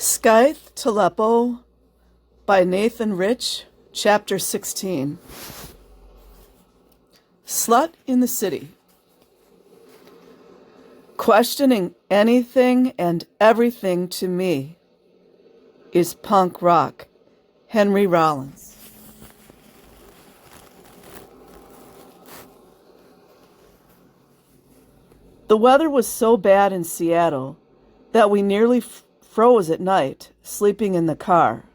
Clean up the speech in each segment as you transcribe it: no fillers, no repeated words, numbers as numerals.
Scythe Tleppo by Nathan Rich, Chapter 16. Slut in the City. Questioning anything and everything to me is punk rock. Henry Rollins. The weather was so bad in Seattle that we nearly froze at night, sleeping in the car.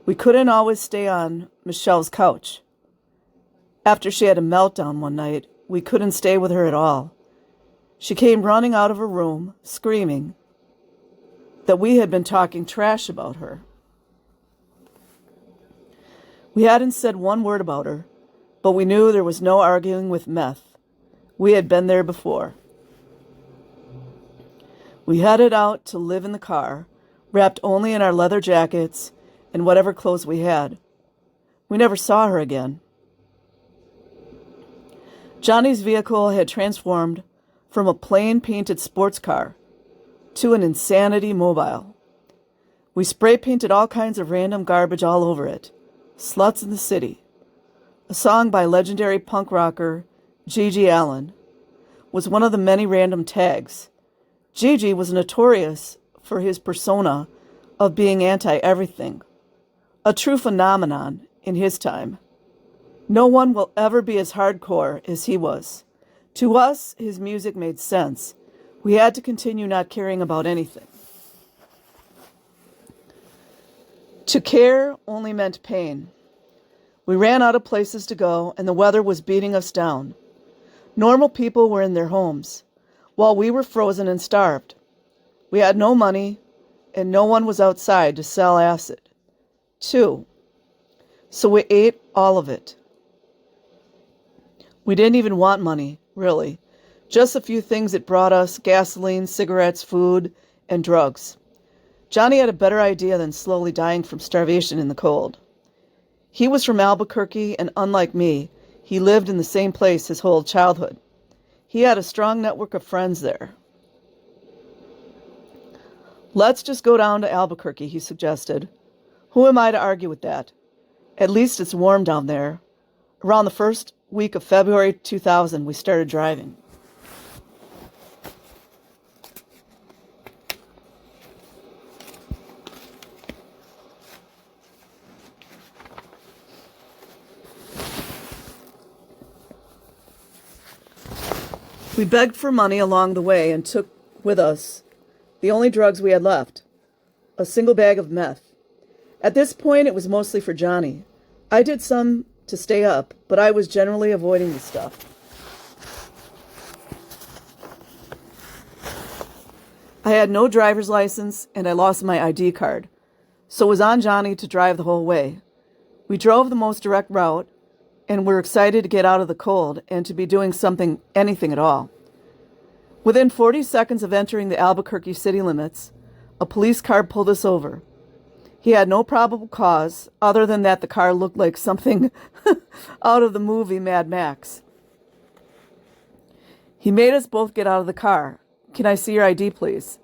We couldn't always stay on Michelle's couch. After she had a meltdown one night, we couldn't stay with her at all. She came running out of her room, screaming that we had been talking trash about her. We hadn't said one word about her, but we knew there was no arguing with meth. We had been there before. We headed out to live in the car, wrapped only in our leather jackets and whatever clothes we had. We never saw her again. Johnny's vehicle had transformed from a plain painted sports car to an insanity mobile. We spray painted all kinds of random garbage all over it. Sluts in the City, a song by legendary punk rocker G.G. Allin, was one of the many random tags. Gigi was notorious for his persona of being anti-everything, a true phenomenon in his time. No one will ever be as hardcore as he was. To us, his music made sense. We had to continue not caring about anything. To care only meant pain. We ran out of places to go, and the weather was beating us down. Normal people were in their homes, while we were frozen and starved. We had no money, and no one was outside to sell acid. 2. So we ate all of it. We didn't even want money, really. Just a few things that brought us: gasoline, cigarettes, food, and drugs. Johnny had a better idea than slowly dying from starvation in the cold. He was from Albuquerque, and unlike me, he lived in the same place his whole childhood. He had a strong network of friends there. Let's just go down to Albuquerque, he suggested. Who am I to argue with that? At least it's warm down there. Around the first week of February 2000, we started driving. We begged for money along the way and took with us the only drugs we had left, a single bag of meth. At this point, it was mostly for Johnny. I did some to stay up, but I was generally avoiding the stuff. I had no driver's license, and I lost my ID card, so it was on Johnny to drive the whole way. We drove the most direct route, and were excited to get out of the cold and to be doing anything at all. Within 40 seconds of entering the Albuquerque city limits, a police car pulled us over. He had no probable cause other than that the car looked like something out of the movie Mad Max. He made us both get out of the car. "Can I see your ID, please?"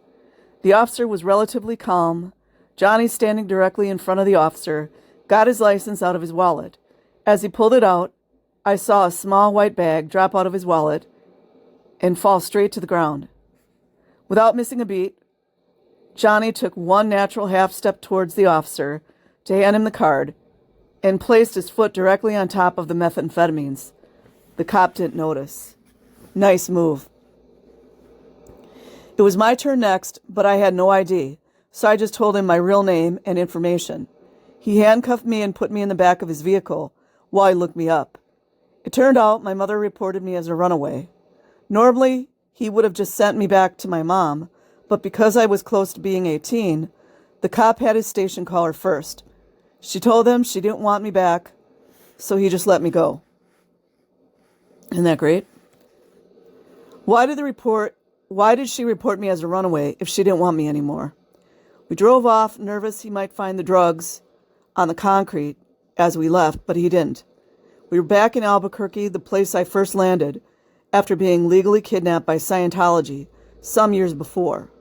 The officer was relatively calm. Johnny, standing directly in front of the officer, got his license out of his wallet. As he pulled it out, I saw a small white bag drop out of his wallet and fall straight to the ground. Without missing a beat, Johnny took one natural half step towards the officer to hand him the card and placed his foot directly on top of the methamphetamines. The cop didn't notice. Nice move. It was my turn next, but I had no ID, so I just told him my real name and information. He handcuffed me and put me in the back of his vehicle while he looked me up. It turned out my mother reported me as a runaway. Normally, he would have just sent me back to my mom, but because I was close to being 18, the cop had his station call her first. She told him she didn't want me back, so he just let me go. Isn't that great? Why did she report me as a runaway if she didn't want me anymore? We drove off, nervous he might find the drugs on the concrete as we left, but he didn't. We were back in Albuquerque, the place I first landed, after being legally kidnapped by Scientology some years before.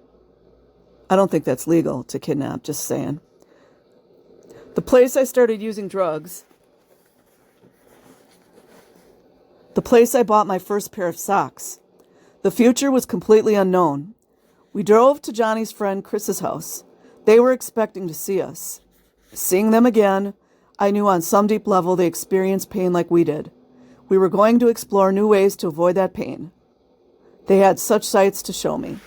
I don't think that's legal to kidnap, just saying. The place I started using drugs. The place I bought my first pair of socks. The future was completely unknown. We drove to Johnny's friend Chris's house. They were expecting to see us. Seeing them again, I knew on some deep level they experienced pain like we did. We were going to explore new ways to avoid that pain. They had such sights to show me.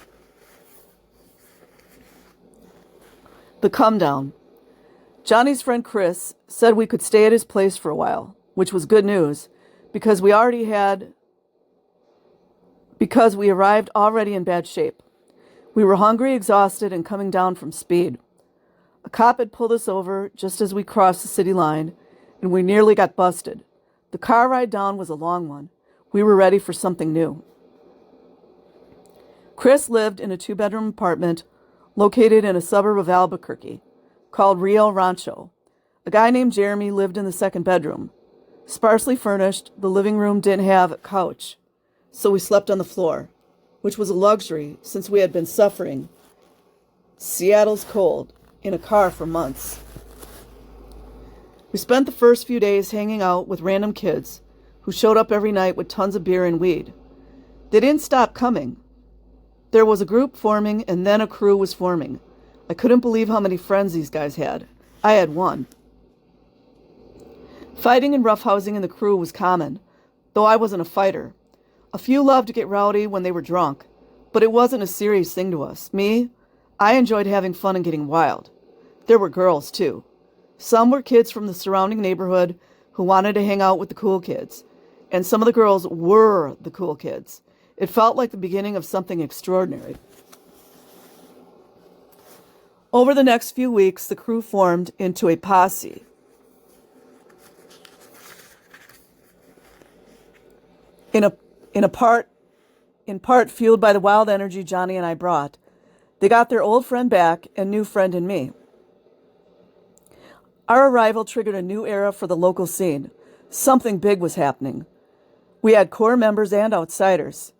The come down. Johnny's friend Chris said we could stay at his place for a while, which was good news because we arrived already in bad shape. We were hungry, exhausted, and coming down from speed. A cop had pulled us over just as we crossed the city line, and we nearly got busted. The car ride down was a long one. We were ready for something new. Chris lived in a 2-bedroom apartment located in a suburb of Albuquerque called Rio Rancho. A guy named Jeremy lived in the 2nd bedroom. Sparsely furnished, the living room didn't have a couch, so we slept on the floor, which was a luxury since we had been suffering Seattle's cold in a car for months. We spent the first few days hanging out with random kids who showed up every night with tons of beer and weed. They didn't stop coming. There was a group forming and then a crew was forming. I couldn't believe how many friends these guys had. I had one. Fighting and roughhousing in the crew was common, though I wasn't a fighter. A few loved to get rowdy when they were drunk, but it wasn't a serious thing to us. Me, I enjoyed having fun and getting wild. There were girls, too. Some were kids from the surrounding neighborhood who wanted to hang out with the cool kids, and some of the girls were the cool kids. It felt like the beginning of something extraordinary. Over the next few weeks, the crew formed into a posse. In part fueled by the wild energy Johnny and I brought, they got their old friend back and new friend in me. Our arrival triggered a new era for the local scene. Something big was happening. We had core members and outsiders.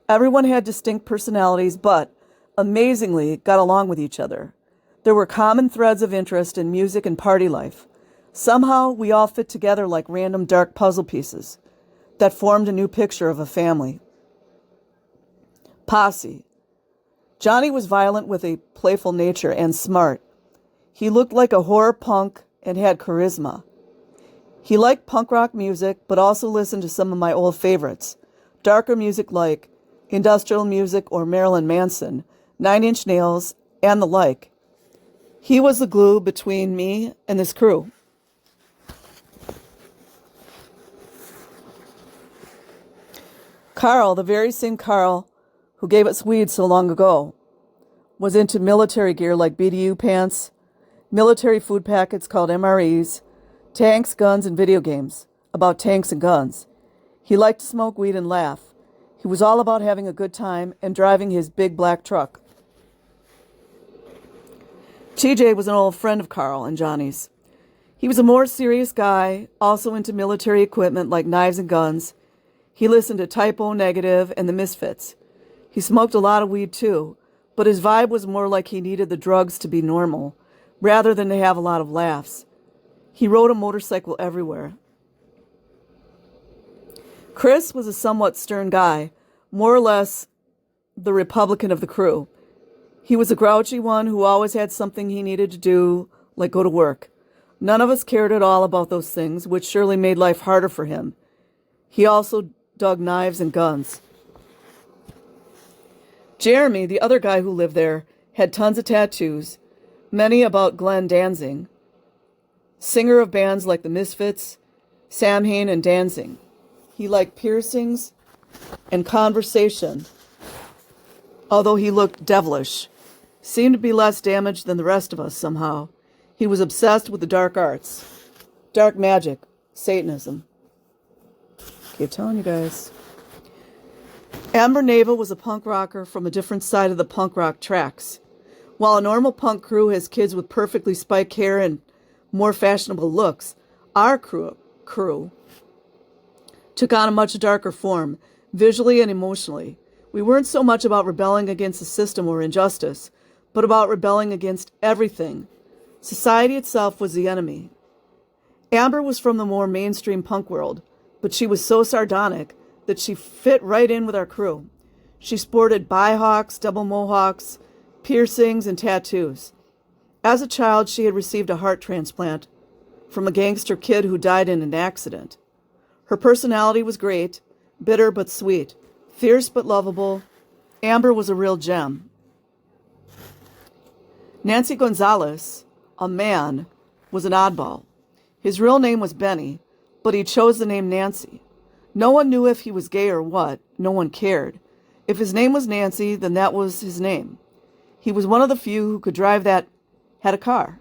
Everyone had distinct personalities, but, amazingly, got along with each other. There were common threads of interest in music and party life. Somehow, we all fit together like random dark puzzle pieces that formed a new picture of a family. Posse. Johnny was violent with a playful nature and smart. He looked like a horror punk and had charisma. He liked punk rock music, but also listened to some of my old favorites. Darker music like industrial music or Marilyn Manson, 9 Inch Nails, and the like. He was the glue between me and this crew. Carl, the very same Carl who gave us weed so long ago, was into military gear like BDU pants, military food packets called MREs, tanks, guns, and video games about tanks and guns. He liked to smoke weed and laugh. He was all about having a good time and driving his big black truck. TJ was an old friend of Carl and Johnny's. He was a more serious guy, also into military equipment like knives and guns. He listened to Typo Negative and the Misfits. He smoked a lot of weed too, but his vibe was more like he needed the drugs to be normal, rather than to have a lot of laughs. He rode a motorcycle everywhere. Chris was a somewhat stern guy, more or less the Republican of the crew. He was a grouchy one who always had something he needed to do, like go to work. None of us cared at all about those things, which surely made life harder for him. He also dug knives and guns. Jeremy, the other guy who lived there, had tons of tattoos, many about Glenn Danzig, singer of bands like the Misfits, Samhain, and Danzig. He liked piercings and conversation, although he looked devilish. Seemed to be less damaged than the rest of us somehow. He was obsessed with the dark arts, dark magic, Satanism. Keep telling you guys. Amber Neva was a punk rocker from a different side of the punk rock tracks. While a normal punk crew has kids with perfectly spiked hair and more fashionable looks, our crew took on a much darker form, visually and emotionally. We weren't so much about rebelling against the system or injustice, but about rebelling against everything. Society itself was the enemy. Amber was from the more mainstream punk world, but she was so sardonic that she fit right in with our crew. She sported bihawks, double mohawks, piercings, and tattoos. As a child, she had received a heart transplant from a gangster kid who died in an accident. Her personality was great, bitter but sweet, fierce but lovable. Amber was a real gem. Nancy Gonzalez, a man, was an oddball. His real name was Benny, but he chose the name Nancy. No one knew if he was gay or what. No one cared. If his name was Nancy, then that was his name. He was one of the few who could drive that had a car.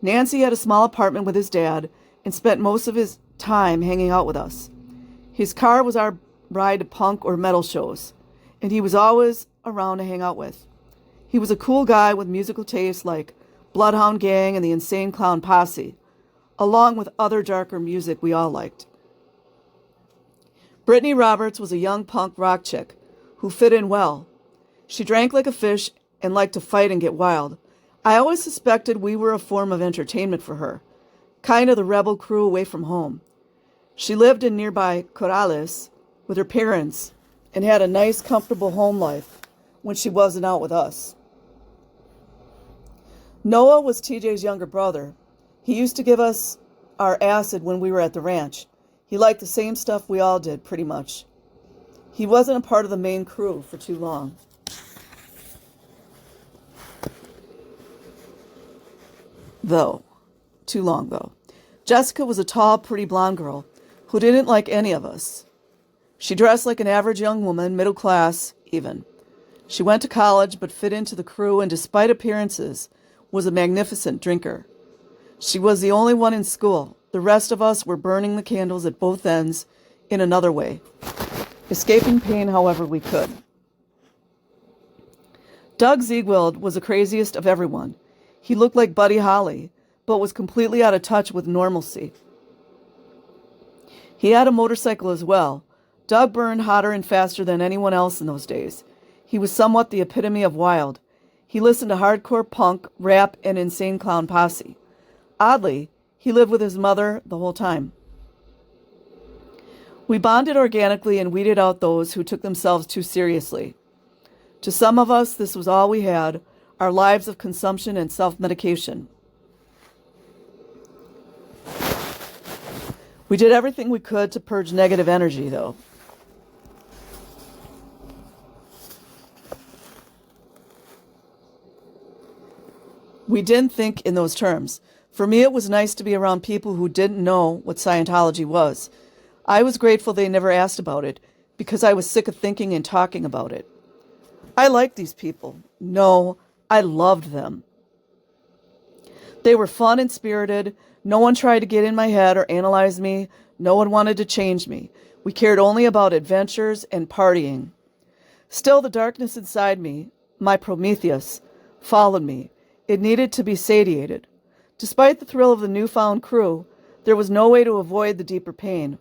Nancy had a small apartment with his dad and spent most of his time hanging out with us. His car was our ride to punk or metal shows, and he was always around to hang out with. He was a cool guy with musical tastes like Bloodhound Gang and the Insane Clown Posse, along with other darker music we all liked. Brittany Roberts was a young punk rock chick who fit in well. She drank like a fish and liked to fight and get wild. I always suspected we were a form of entertainment for her, kind of the rebel crew away from home. She lived in nearby Corrales with her parents and had a nice, comfortable home life when she wasn't out with us. Noah was TJ's younger brother. He used to give us our acid when we were at the ranch. He liked the same stuff we all did, pretty much. He wasn't a part of the main crew for too long. Too long, though. Jessica was a tall, pretty blonde girl who didn't like any of us. She dressed like an average young woman, middle class, even. She went to college but fit into the crew and, despite appearances, was a magnificent drinker. She was the only one in school. The rest of us were burning the candles at both ends in another way, escaping pain however we could. Doug Ziegfeld was the craziest of everyone. He looked like Buddy Holly, but was completely out of touch with normalcy. He had a motorcycle as well. Doug burned hotter and faster than anyone else in those days. He was somewhat the epitome of wild. He listened to hardcore punk, rap, and Insane Clown Posse. Oddly, he lived with his mother the whole time. We bonded organically and weeded out those who took themselves too seriously. To some of us, this was all we had, our lives of consumption and self-medication. We did everything we could to purge negative energy, though. We didn't think in those terms. For me, it was nice to be around people who didn't know what Scientology was. I was grateful they never asked about it, because I was sick of thinking and talking about it. I liked these people. No, I loved them. They were fun and spirited. No one tried to get in my head or analyze me. No one wanted to change me. We cared only about adventures and partying. Still, the darkness inside me, my Prometheus, followed me. It needed to be satiated. Despite the thrill of the newfound crew, there was no way to avoid the deeper pain.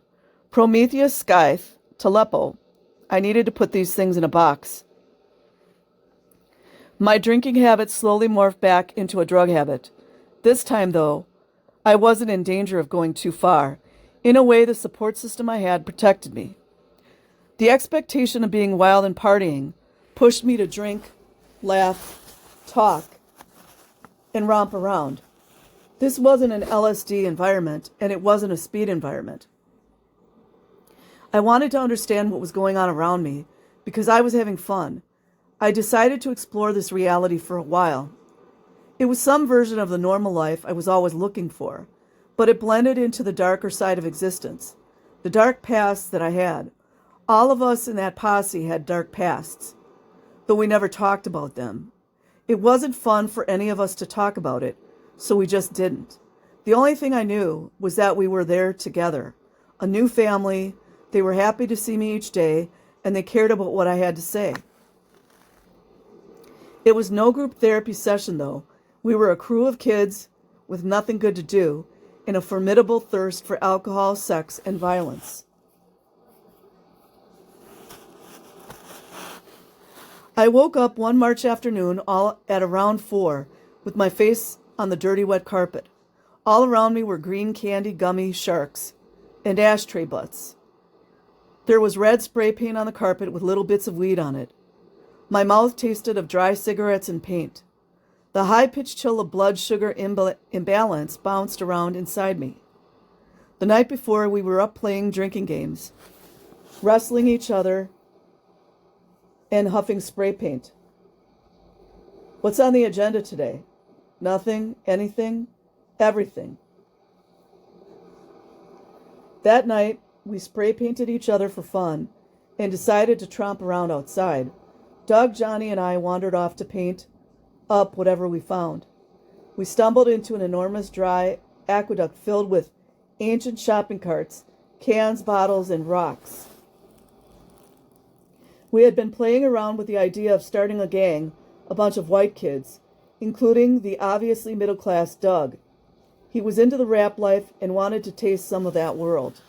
Prometheus, Scythe Tleppo. I needed to put these things in a box. My drinking habit slowly morphed back into a drug habit. This time, though, I wasn't in danger of going too far. In a way, the support system I had protected me. The expectation of being wild and partying pushed me to drink, laugh, talk, and romp around. This wasn't an LSD environment, and it wasn't a speed environment. I wanted to understand what was going on around me because I was having fun. I decided to explore this reality for a while. It was some version of the normal life I was always looking for, but it blended into the darker side of existence, the dark past that I had. All of us in that posse had dark pasts, though we never talked about them. It wasn't fun for any of us to talk about it, so we just didn't. The only thing I knew was that we were there together, a new family. They were happy to see me each day, and they cared about what I had to say. It was no group therapy session, though. We were a crew of kids with nothing good to do and a formidable thirst for alcohol, sex, and violence. I woke up one March afternoon all at around 4 with my face on the dirty wet carpet. All around me were green candy gummy sharks and ashtray butts. There was red spray paint on the carpet with little bits of weed on it. My mouth tasted of dry cigarettes and paint. The high-pitched chill of blood sugar imbalance bounced around inside me. The night before, we were up playing drinking games, wrestling each other, and huffing spray paint. What's on the agenda today? Nothing, anything, everything. That night, we spray painted each other for fun and decided to tromp around outside. Doug, Johnny, and I wandered off to paint up whatever we found. We stumbled into an enormous dry aqueduct filled with ancient shopping carts, cans, bottles, and rocks. We had been playing around with the idea of starting a gang, a bunch of white kids, including the obviously middle-class Doug. He was into the rap life and wanted to taste some of that world.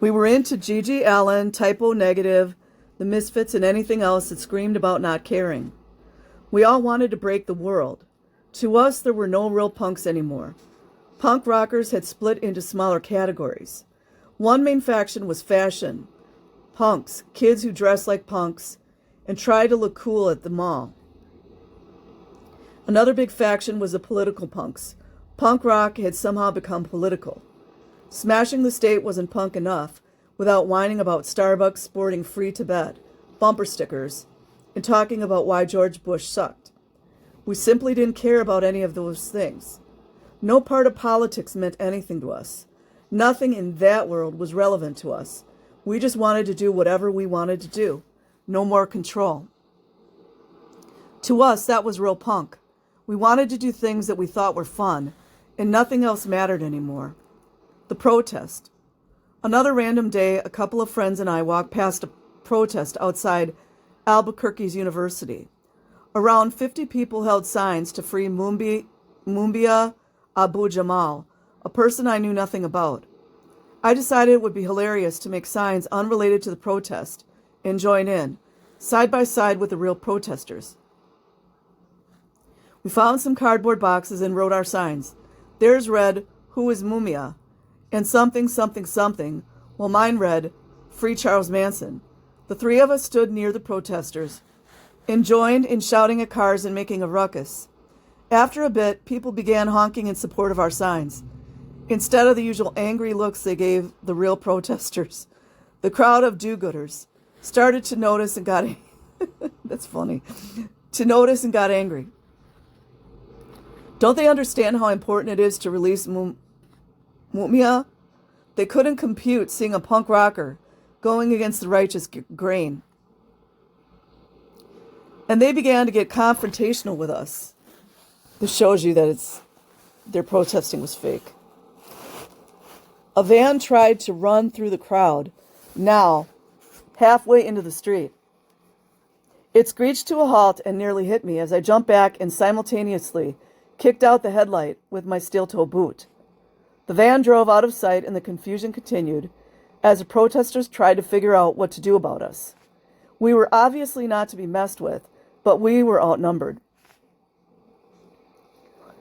We were into Gigi Allen, Typo Negative, the Misfits, and anything else that screamed about not caring. We all wanted to break the world. To us, there were no real punks anymore. Punk rockers had split into smaller categories. One main faction was fashion. Punks, kids who dressed like punks and tried to look cool at the mall. Another big faction was the political punks. Punk rock had somehow become political. Smashing the state wasn't punk enough without whining about Starbucks sporting free Tibet, bumper stickers, and talking about why George Bush sucked. We simply didn't care about any of those things. No part of politics meant anything to us. Nothing in that world was relevant to us. We just wanted to do whatever we wanted to do. No more control. To us, that was real punk. We wanted to do things that we thought were fun, and nothing else mattered anymore. The protest. Another random day, a couple of friends and I walked past a protest outside Albuquerque's university. Around 50 people held signs to free Mumbia Abu Jamal, a person I knew nothing about. I decided it would be hilarious to make signs unrelated to the protest and join in, side by side with the real protesters. We found some cardboard boxes and wrote our signs. Theirs read, "Who is Mumia?" and something, something, something, while mine read, "Free Charles Manson." The three of us stood near the protesters and joined in shouting at cars and making a ruckus. After a bit, people began honking in support of our signs, instead of the usual angry looks they gave the real protesters. The crowd of do-gooders started to notice and got that's funny. To notice and got angry. Don't they understand how important it is to release Mumia? They couldn't compute seeing a punk rocker going against the righteous grain. And they began to get confrontational with us. This shows you that their protesting was fake. A van tried to run through the crowd, now halfway into the street. It screeched to a halt and nearly hit me as I jumped back and simultaneously kicked out the headlight with my steel-toe boot. The van drove out of sight and the confusion continued as the protesters tried to figure out what to do about us. We were obviously not to be messed with, but we were outnumbered.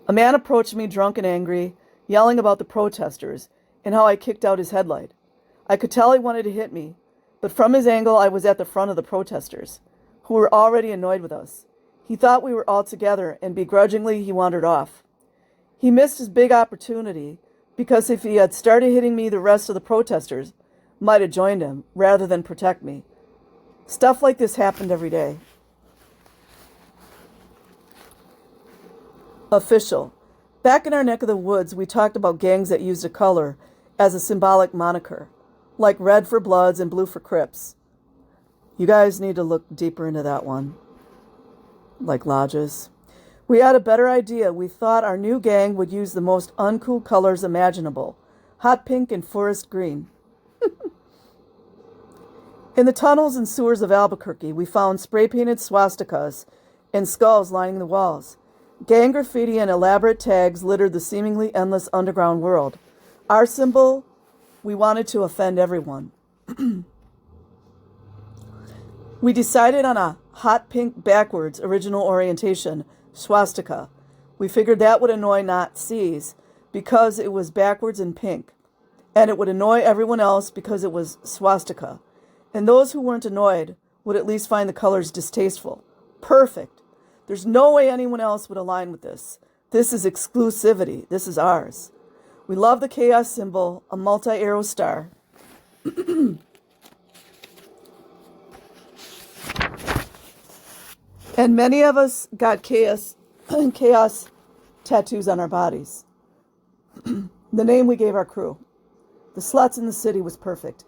A man approached me drunk and angry, yelling about the protesters and how I kicked out his headlight. I could tell he wanted to hit me, but from his angle I was at the front of the protesters, who were already annoyed with us. He thought we were all together, and begrudgingly he wandered off. He missed his big opportunity, because if he had started hitting me, the rest of the protesters might have joined him, rather than protect me. Stuff like this happened every day. Official. Back in our neck of the woods, we talked about gangs that used a color as a symbolic moniker, like red for Bloods and blue for Crips. You guys need to look deeper into that one. Like lodges. We had a better idea. We thought our new gang would use the most uncool colors imaginable. Hot pink and forest green. In the tunnels and sewers of Albuquerque, we found spray-painted swastikas and skulls lining the walls. Gang graffiti and elaborate tags littered the seemingly endless underground world. Our symbol, we wanted to offend everyone. We decided on a hot pink backwards original orientation, swastika. We figured that would annoy Nazis because it was backwards and pink. And it would annoy everyone else because it was swastika. And those who weren't annoyed would at least find the colors distasteful. Perfect. There's no way anyone else would align with this. This is exclusivity. This is ours. We love the chaos symbol, a multi-arrow star. And many of us got chaos tattoos on our bodies. The name we gave our crew. The Sluts in the City was perfect.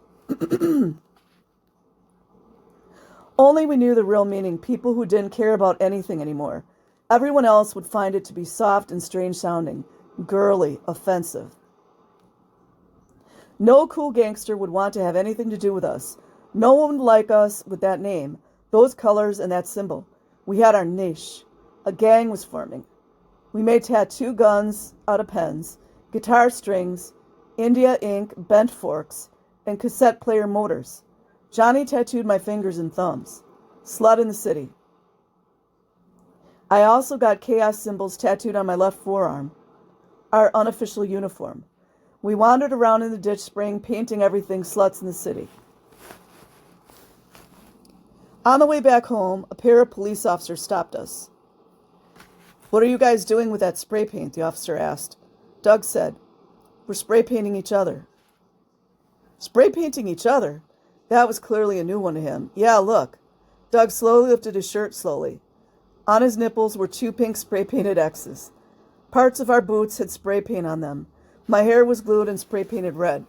Only we knew the real meaning, people who didn't care about anything anymore. Everyone else would find it to be soft and strange sounding, girly, offensive. No cool gangster would want to have anything to do with us. No one would like us with that name, those colors, and that symbol. We had our niche. A gang was forming. We made tattoo guns out of pens, guitar strings, India ink, bent forks, and cassette player motors. Johnny tattooed my fingers and thumbs. Slut in the City. I also got chaos symbols tattooed on my left forearm. Our unofficial uniform. We wandered around in the ditch spraying, painting everything Sluts in the City. On the way back home, a pair of police officers stopped us. "What are you guys doing with that spray paint?" the officer asked. Doug said, "We're spray painting each other." Spray painting each other? That was clearly a new one to him. Yeah, look. Doug slowly lifted his shirt slowly. On his nipples were 2 pink spray painted X's. Parts of our boots had spray paint on them. My hair was glued and spray painted red.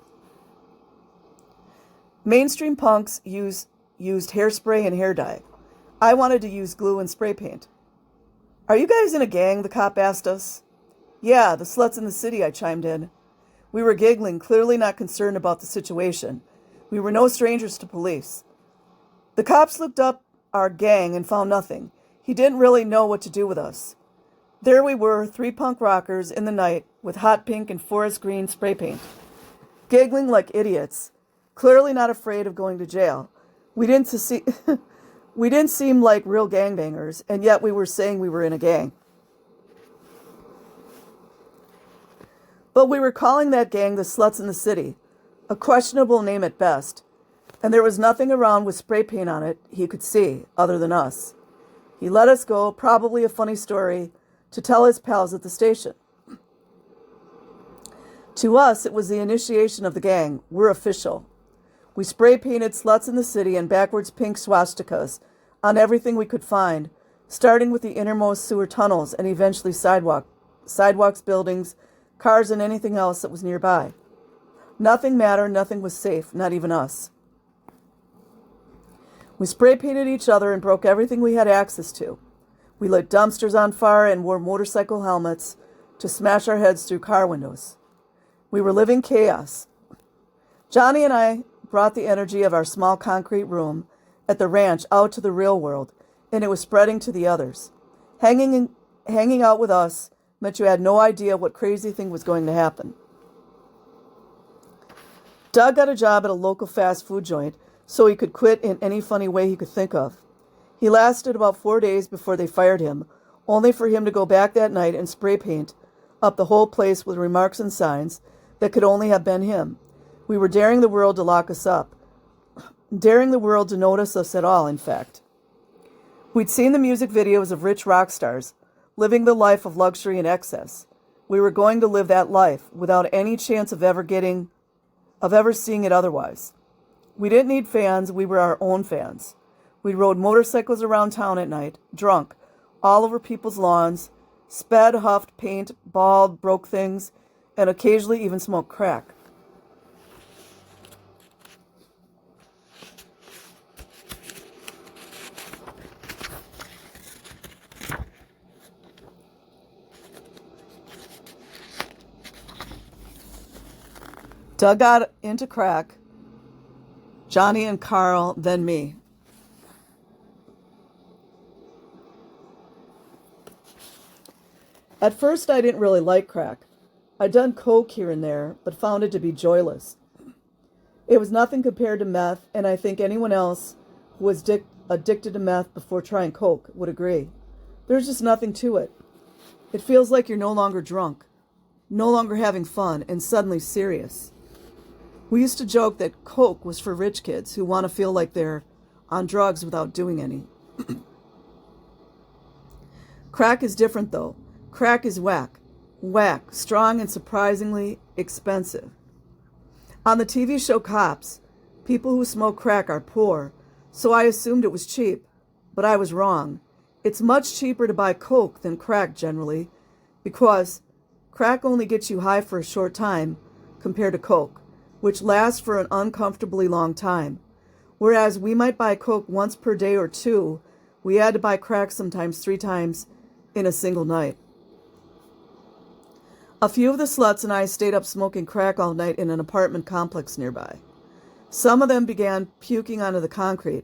Mainstream punks used hairspray and hair dye. I wanted to use glue and spray paint. "Are you guys in a gang?" the cop asked us. "Yeah, the Sluts in the City," I chimed in. We were giggling, clearly not concerned about the situation. We were no strangers to police. The cops looked up our gang and found nothing. He didn't really know what to do with us. There we were, 3 punk rockers in the night with hot pink and forest green spray paint, giggling like idiots, clearly not afraid of going to jail. We didn't seem like real gangbangers, and yet we were saying we were in a gang. But we were calling that gang the Sluts in the City, a questionable name at best, and there was nothing around with spray paint on it he could see, other than us. He let us go, probably a funny story, to tell his pals at the station. To us, it was the initiation of the gang. We're official. We spray painted Sluts in the City and backwards pink swastikas on everything we could find, starting with the innermost sewer tunnels and eventually sidewalks, buildings, cars, and anything else that was nearby. Nothing mattered, nothing was safe, not even us. We spray painted each other and broke everything we had access to. We lit dumpsters on fire and wore motorcycle helmets to smash our heads through car windows. We were living chaos. Johnny and I brought the energy of our small concrete room at the ranch out to the real world, and it was spreading to the others. Hanging out with us meant you had no idea what crazy thing was going to happen. Doug got a job at a local fast food joint so he could quit in any funny way he could think of. He lasted about 4 days before they fired him, only for him to go back that night and spray paint up the whole place with remarks and signs that could only have been him. We were daring the world to lock us up. Daring the world to notice us at all, in fact. We'd seen the music videos of rich rock stars, living the life of luxury and excess. We were going to live that life without any chance of ever seeing it otherwise. We didn't need fans, we were our own fans. We rode motorcycles around town at night, drunk, all over people's lawns, sped, huffed, paint, bawled, broke things, and occasionally even smoked crack. Doug got into crack, Johnny and Carl, then me. At first, I didn't really like crack. I'd done coke here and there, but found it to be joyless. It was nothing compared to meth, and I think anyone else who was addicted to meth before trying coke would agree. There's just nothing to it. It feels like you're no longer drunk, no longer having fun, and suddenly serious. We used to joke that coke was for rich kids who want to feel like they're on drugs without doing any. Crack is different, though. Crack is whack. Whack, strong and surprisingly expensive. On the TV show Cops, people who smoke crack are poor, so I assumed it was cheap, but I was wrong. It's much cheaper to buy coke than crack generally, because crack only gets you high for a short time compared to coke, which lasts for an uncomfortably long time. Whereas we might buy coke once per day or two, we had to buy crack sometimes 3 times in a single night. A few of the sluts and I stayed up smoking crack all night in an apartment complex nearby. Some of them began puking onto the concrete,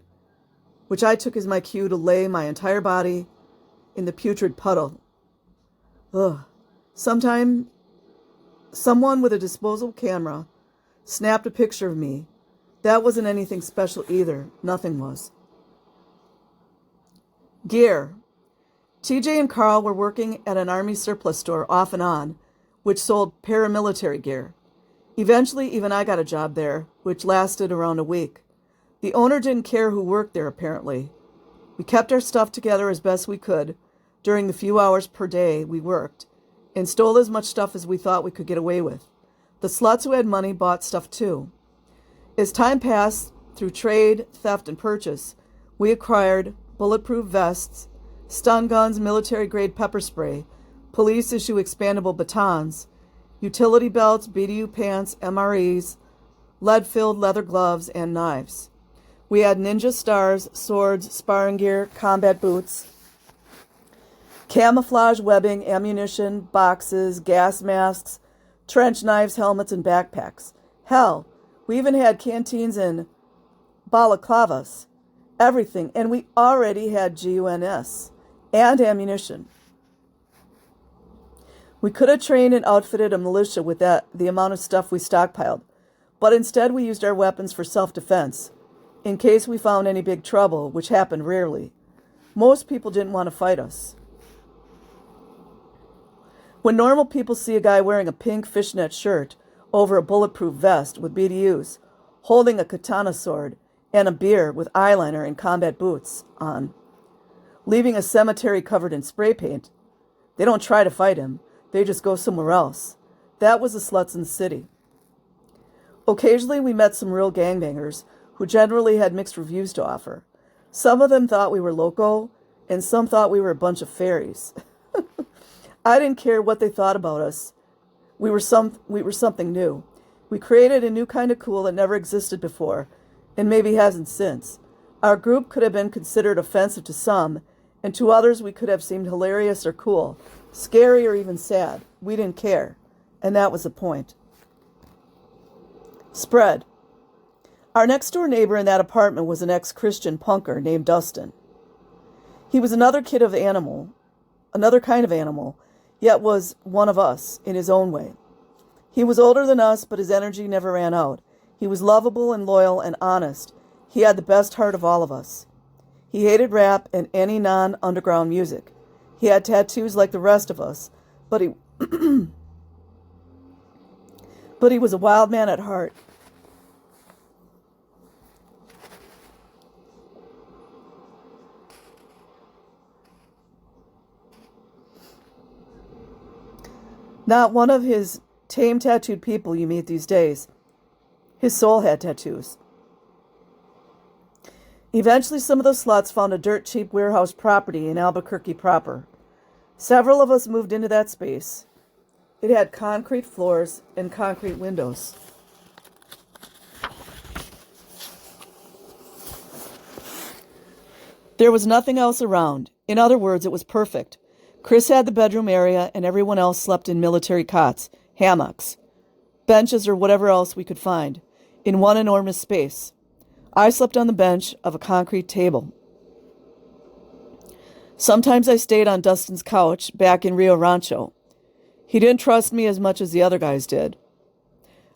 which I took as my cue to lay my entire body in the putrid puddle. Ugh. Sometime, someone with a disposable camera snapped a picture of me. That wasn't anything special either. Nothing was. Gear. TJ and Carl were working at an army surplus store off and on, which sold paramilitary gear. Eventually, even I got a job there, which lasted around a week. The owner didn't care who worked there, apparently. We kept our stuff together as best we could during the few hours per day we worked, and stole as much stuff as we thought we could get away with. The sluts who had money bought stuff too. As time passed, through trade, theft, and purchase, we acquired bulletproof vests, stun guns, military-grade pepper spray, police-issue expandable batons, utility belts, BDU pants, MREs, lead-filled leather gloves, and knives. We had ninja stars, swords, sparring gear, combat boots, camouflage webbing, ammunition, boxes, gas masks, trench knives, helmets, and backpacks. Hell, we even had canteens and balaclavas. Everything, and we already had GUNS and ammunition. We could have trained and outfitted a militia with the amount of stuff we stockpiled, but instead we used our weapons for self-defense, in case we found any big trouble, which happened rarely. Most people didn't want to fight us. When normal people see a guy wearing a pink fishnet shirt over a bulletproof vest with BDUs, holding a katana sword, and a beer with eyeliner and combat boots on, leaving a cemetery covered in spray paint, they don't try to fight him. They just go somewhere else. That was the sluts in the city. Occasionally we met some real gangbangers who generally had mixed reviews to offer. Some of them thought we were loco, and some thought we were a bunch of fairies. I didn't care what they thought about us. We were something new. We created a new kind of cool that never existed before, and maybe hasn't since. Our group could have been considered offensive to some, and to others we could have seemed hilarious or cool, scary or even sad. We didn't care, and that was the point. Spread. Our next-door neighbor in that apartment was an ex-Christian punker named Dustin. He was another kind of animal, yet was one of us in his own way. He was older than us, but his energy never ran out. He was lovable and loyal and honest. He had the best heart of all of us. He hated rap and any non-underground music. He had tattoos like the rest of us, but he was a wild man at heart. Not one of his tame tattooed people you meet these days. His soul had tattoos. Eventually, some of the sluts found a dirt cheap warehouse property in Albuquerque proper. Several of us moved into that space. It had concrete floors and concrete windows. There was nothing else around. In other words, it was perfect. Chris had the bedroom area, and everyone else slept in military cots, hammocks, benches, or whatever else we could find, in one enormous space. I slept on the bench of a concrete table. Sometimes I stayed on Dustin's couch back in Rio Rancho. He didn't trust me as much as the other guys did.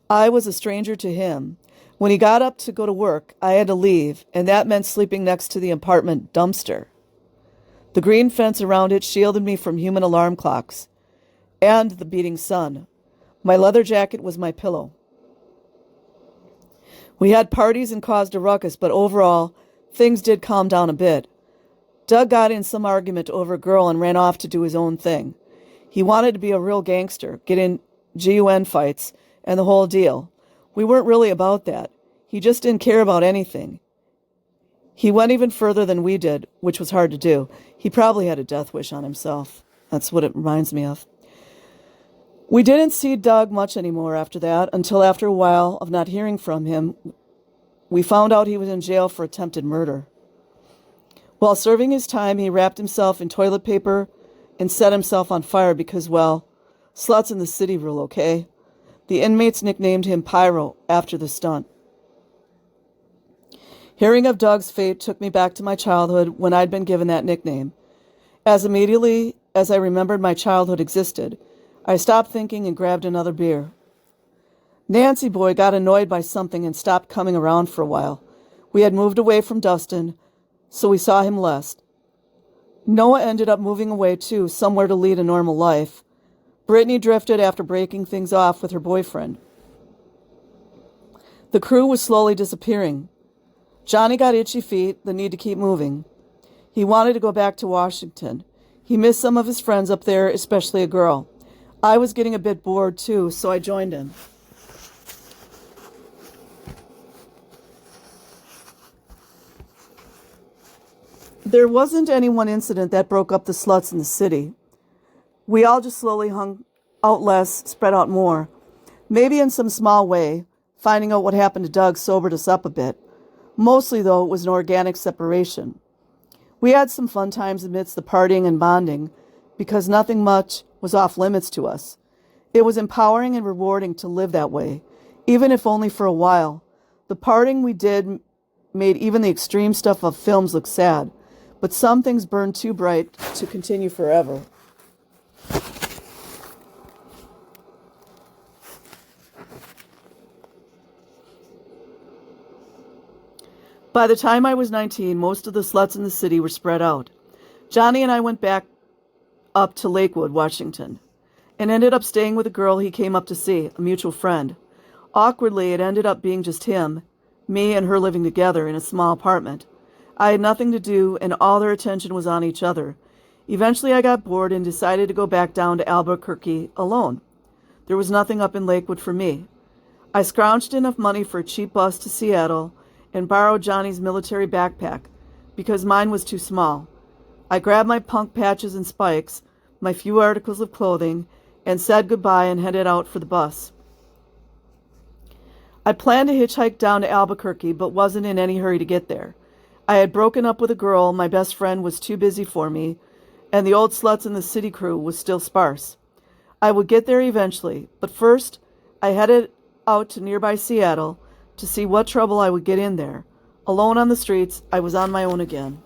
I was a stranger to him. When he got up to go to work, I had to leave, and that meant sleeping next to the apartment dumpster. The green fence around it shielded me from human alarm clocks and the beating sun. My leather jacket was my pillow. We had parties and caused a ruckus, but overall, things did calm down a bit. Doug got in some argument over a girl and ran off to do his own thing. He wanted to be a real gangster, get in GUN fights, and the whole deal. We weren't really about that. He just didn't care about anything. He went even further than we did, which was hard to do. He probably had a death wish on himself. That's what it reminds me of. We didn't see Doug much anymore after that, until after a while of not hearing from him, we found out he was in jail for attempted murder. While serving his time, he wrapped himself in toilet paper and set himself on fire because, well, sluts in the city rule, okay? The inmates nicknamed him Pyro after the stunt. Hearing of Doug's fate took me back to my childhood when I'd been given that nickname. As immediately as I remembered my childhood existed, I stopped thinking and grabbed another beer. Nancy boy got annoyed by something and stopped coming around for a while. We had moved away from Dustin, so we saw him less. Noah ended up moving away too, somewhere to lead a normal life. Brittany drifted after breaking things off with her boyfriend. The crew was slowly disappearing. Johnny got itchy feet, the need to keep moving. He wanted to go back to Washington. He missed some of his friends up there, especially a girl. I was getting a bit bored too, so I joined him. There wasn't any one incident that broke up the sluts in the city. We all just slowly hung out less, spread out more. Maybe in some small way, finding out what happened to Doug sobered us up a bit. Mostly, though, it was an organic separation. We had some fun times amidst the partying and bonding, because nothing much was off limits to us. It was empowering and rewarding to live that way, even if only for a while. The partying we did made even the extreme stuff of films look sad, but some things burned too bright to continue forever. By the time I was 19, most of the sluts in the city were spread out. Johnny and I went back up to Lakewood, Washington, and ended up staying with a girl he came up to see, a mutual friend. Awkwardly, it ended up being just him, me and her living together in a small apartment. I had nothing to do, and all their attention was on each other. Eventually, I got bored and decided to go back down to Albuquerque alone. There was nothing up in Lakewood for me. I scrounged enough money for a cheap bus to Seattle and borrowed Johnny's military backpack because mine was too small. I grabbed my punk patches and spikes, my few articles of clothing, and said goodbye and headed out for the bus. I planned to hitchhike down to Albuquerque, but wasn't in any hurry to get there. I had broken up with a girl, my best friend was too busy for me, and the old sluts in the city crew was still sparse. I would get there eventually, but first I headed out to nearby Seattle to see what trouble I would get in there. Alone on the streets, I was on my own again.